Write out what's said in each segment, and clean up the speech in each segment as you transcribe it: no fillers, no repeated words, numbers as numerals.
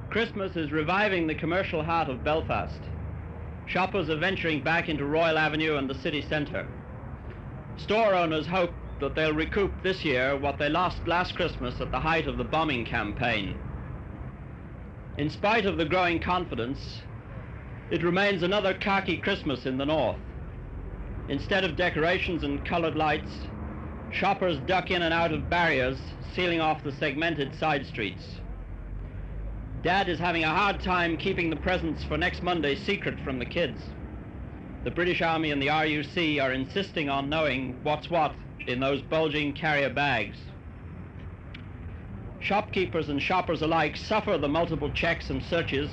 Christmas is reviving the commercial heart of Belfast. Shoppers are venturing back into Royal Avenue and the city centre. Store owners hope that they'll recoup this year what they lost last Christmas at the height of the bombing campaign. In spite of the growing confidence, it remains another khaki Christmas in the north. Instead of decorations and coloured lights, shoppers duck in and out of barriers, sealing off the segmented side streets. Dad is having a hard time keeping the presents for next Monday secret from the kids. The British Army and the RUC are insisting on knowing what's what in those bulging carrier bags. Shopkeepers and shoppers alike suffer the multiple checks and searches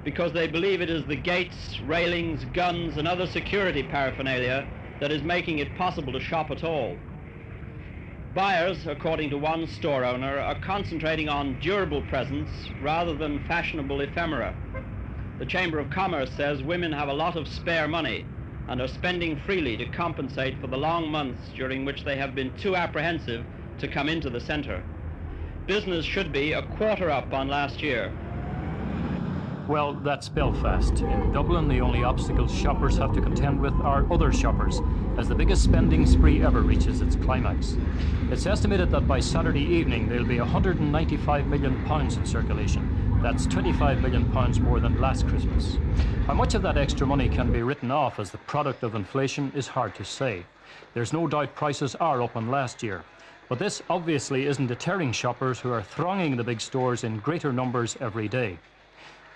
because they believe it is the gates, railings, guns and other security paraphernalia that is making it possible to shop at all. Buyers, according to one store owner, are concentrating on durable presents rather than fashionable ephemera. The Chamber of Commerce says women have a lot of spare money and are spending freely to compensate for the long months during which they have been too apprehensive to come into the centre. Business should be a quarter up on last year. Well, that's Belfast. In Dublin, the only obstacles shoppers have to contend with are other shoppers, as the biggest spending spree ever reaches its climax. It's estimated that by Saturday evening there'll be £195 million in circulation. That's £25 million more than last Christmas. How much of that extra money can be written off as the product of inflation is hard to say. There's no doubt prices are up on last year. But this obviously isn't deterring shoppers who are thronging the big stores in greater numbers every day.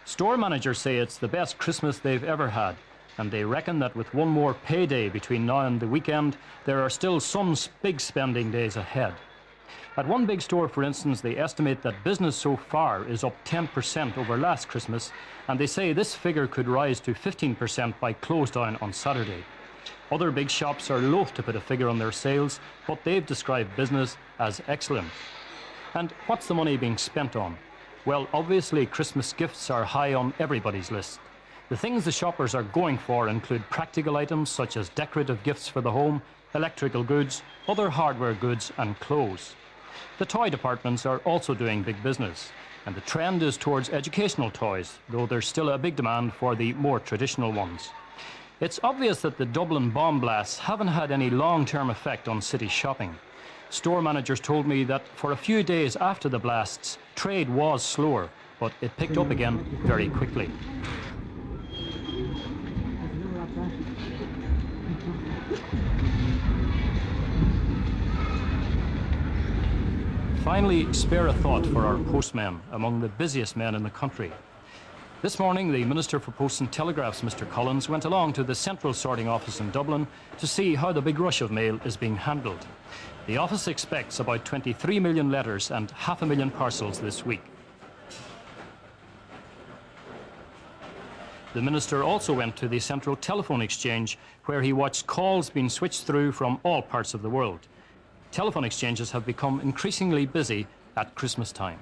Store managers say it's the best Christmas they've ever had, and they reckon that with one more payday between now and the weekend, there are still some big spending days ahead. At one big store, for instance, they estimate that business so far is up 10% over last Christmas, and they say this figure could rise to 15% by close down on Saturday. Other big shops are loath to put a figure on their sales, but they've described business as excellent. And what's the money being spent on? Well, obviously Christmas gifts are high on everybody's list. The things the shoppers are going for include practical items such as decorative gifts for the home, electrical goods, other hardware goods and clothes. The toy departments are also doing big business, and the trend is towards educational toys, though there's still a big demand for the more traditional ones. It's obvious that the Dublin bomb blasts haven't had any long-term effect on city shopping. Store managers told me that for a few days after the blasts, trade was slower, but it picked up again very quickly. Finally, spare a thought for our postmen, among the busiest men in the country. This morning, the Minister for Posts and Telegraphs, Mr. Collins, went along to the central sorting office in Dublin to see how the big rush of mail is being handled. The office expects about 23 million letters and 500,000 parcels this week. The Minister also went to the central telephone exchange, where he watched calls being switched through from all parts of the world. Telephone exchanges have become increasingly busy at Christmas time.